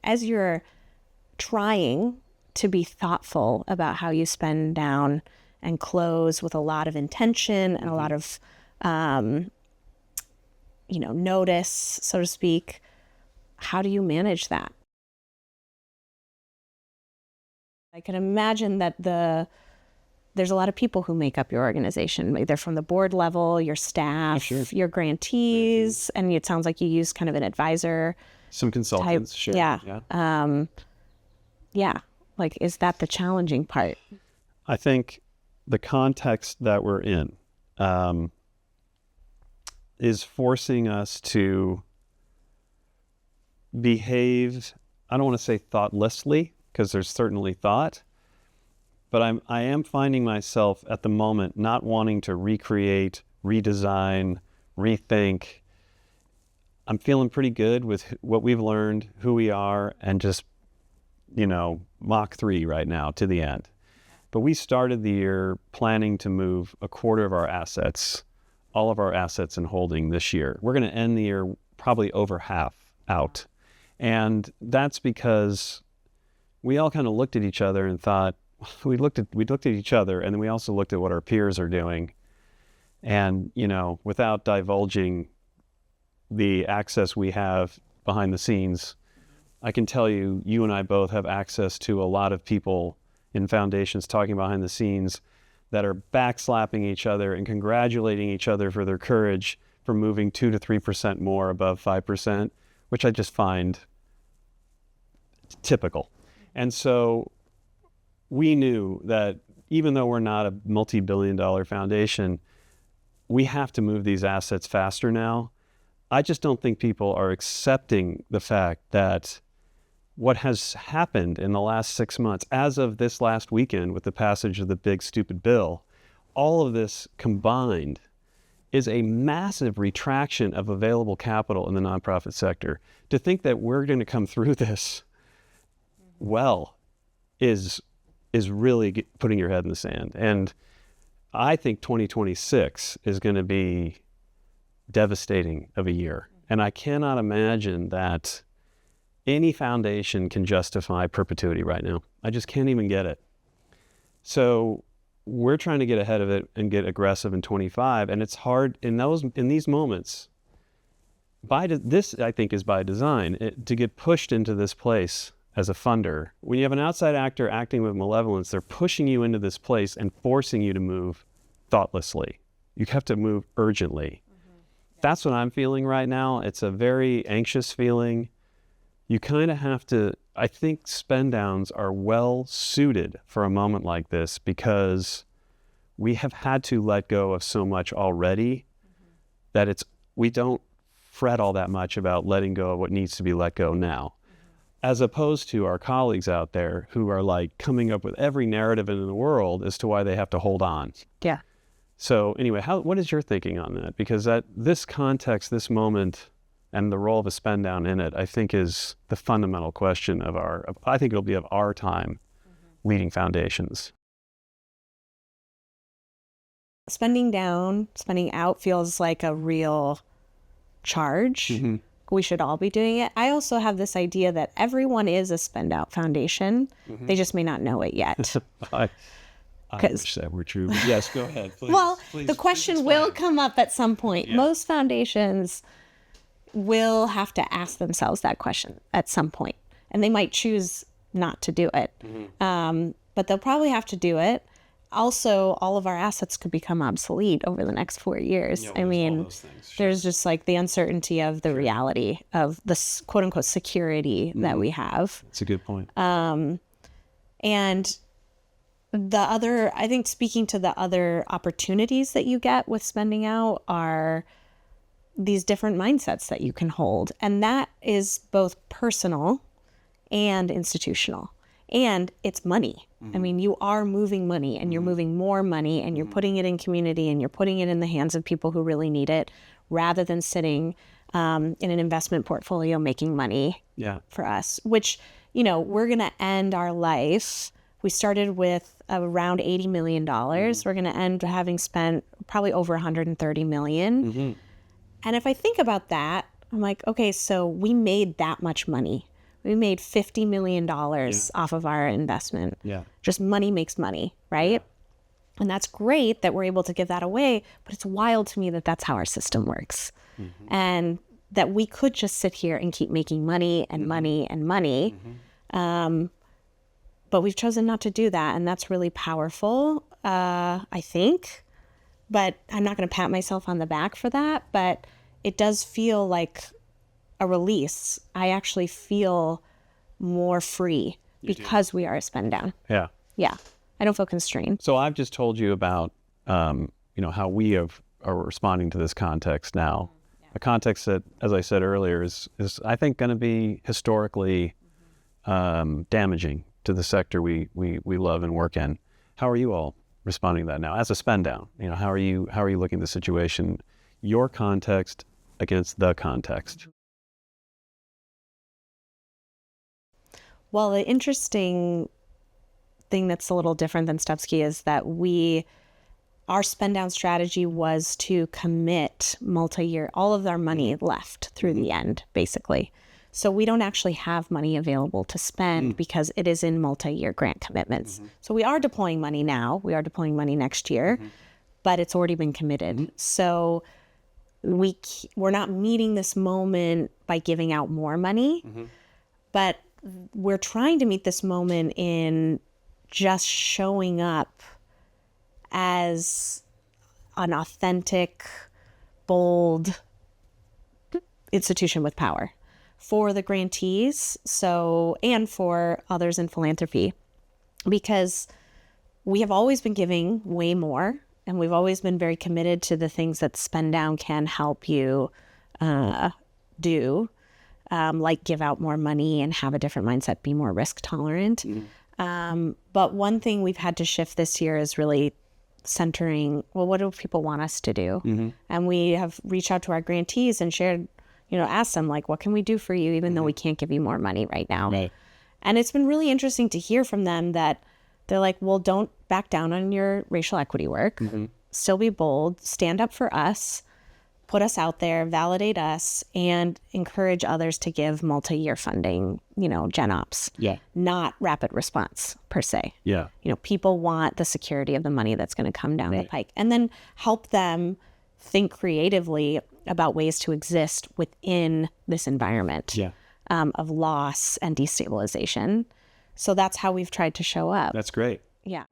as you're trying to be thoughtful about how you spend down and close with a lot of intention and a lot of, notice, so to speak, how do you manage that? I can imagine that there's a lot of people who make up your organization, either from the board level, your staff, Sure. your grantees, and it sounds like you use kind of an advisor. Some consultants, sure. Yeah. Yeah. Like, is that the challenging part? I think the context that we're in is forcing us to behave, I don't want to say thoughtlessly, because there's certainly thought, but I am finding myself at the moment not wanting to recreate, redesign, rethink. I'm feeling pretty good with what we've learned, who we are, and just, Mach 3 right now to the end. But we started the year planning to move a quarter of our assets, all of our assets and holding this year. We're going to end the year probably over half out. And that's because we all kind of looked at each other and thought, we looked at each other, and then we also looked at what our peers are doing. And, without divulging the access we have behind the scenes, I can tell you, you and I both have access to a lot of people in foundations talking behind the scenes that are backslapping each other and congratulating each other for their courage for moving 2 to 3% more above 5%, which I just find typical. And so we knew that even though we're not a multi-billion-dollar foundation, we have to move these assets faster now. I just don't think people are accepting the fact that what has happened in the last 6 months, as of this last weekend with the passage of the big stupid bill, all of this combined is a massive retraction of available capital in the nonprofit sector. To think that we're going to come through this well is really putting your head in the sand. And I think 2026 is going to be devastating of a year. And I cannot imagine that any foundation can justify perpetuity right now. I just can't even get it. So we're trying to get ahead of it and get aggressive in 25. And it's hard in these moments. This, I think, is by design, to get pushed into this place as a funder. When you have an outside actor acting with malevolence, they're pushing you into this place and forcing you to move thoughtlessly. You have to move urgently. That's what I'm feeling right now. It's a very anxious feeling. You kind of have to, I think spend downs are well suited for a moment like this because we have had to let go of so much already that we don't fret all that much about letting go of what needs to be let go now. As opposed to our colleagues out there who are like coming up with every narrative in the world as to why they have to hold on. Yeah. So anyway, what is your thinking on that? Because this context, this moment, and the role of a spend down in it, I think is the fundamental question I think it'll be of our time leading foundations. Spending down, spending out feels like a real charge. We should all be doing it. I also have this idea that everyone is a spend out foundation. They just may not know it yet. I wish that were true. But yes, go ahead. Please, well, the question will come up at some point. Yeah. Most foundations will have to ask themselves that question at some point, and they might choose not to do it. But they'll probably have to do it. Also, all of our assets could become obsolete over the next 4 years. Yeah, I mean, there's just like the uncertainty of the reality of the quote unquote security that we have. That's a good point. And I think speaking to the other opportunities that you get with spending out are these different mindsets that you can hold. And that is both personal and institutional. And it's money. I mean, you are moving money, and you're moving more money, and you're putting it in community, and you're putting it in the hands of people who really need it, rather than sitting in an investment portfolio making money for us, which, we're going to end our life. We started with around $80 million. We're going to end having spent probably over $130 million. And if I think about that, I'm like, okay, so we made that much money. We made $50 million off of our investment. Yeah. Just money makes money, right? And that's great that we're able to give that away, but it's wild to me that that's how our system works. And that we could just sit here and keep making money and money and money. But we've chosen not to do that. And that's really powerful, I think. But I'm not going to pat myself on the back for that. But it does feel like a release. I actually feel more free because we are a spend down. Yeah. Yeah. I don't feel constrained. So I've just told you about, how we are responding to this context now. A context that, as I said earlier, is I think going to be historically damaging to the sector we love and work in. How are you all responding to that now as a spend down? How are you looking at the situation, your context against the context? Well, the interesting thing that's a little different than Stupski is that our spend down strategy was to commit multi-year, all of our money left through the end, basically. So we don't actually have money available to spend because it is in multi-year grant commitments. So we are deploying money now. We are deploying money next year, but it's already been committed. So we're not meeting this moment by giving out more money, but we're trying to meet this moment in just showing up as an authentic, bold institution with power for the grantees, and for others in philanthropy, because we have always been giving way more, and we've always been very committed to the things that spend down can help you do, like give out more money and have a different mindset, be more risk tolerant. But one thing we've had to shift this year is really centering, well, what do people want us to do? And we have reached out to our grantees and shared, asked them, like, what can we do for you, even though we can't give you more money right now? Right. And it's been really interesting to hear from them that they're like, well, don't back down on your racial equity work. Still be bold, stand up for us, put us out there, validate us, and encourage others to give multi-year funding, gen ops. Yeah. Not rapid response per se. Yeah. People want the security of the money that's going to come down the pike, and then help them think creatively about ways to exist within this environment of loss and destabilization. So that's how we've tried to show up. That's great. Yeah.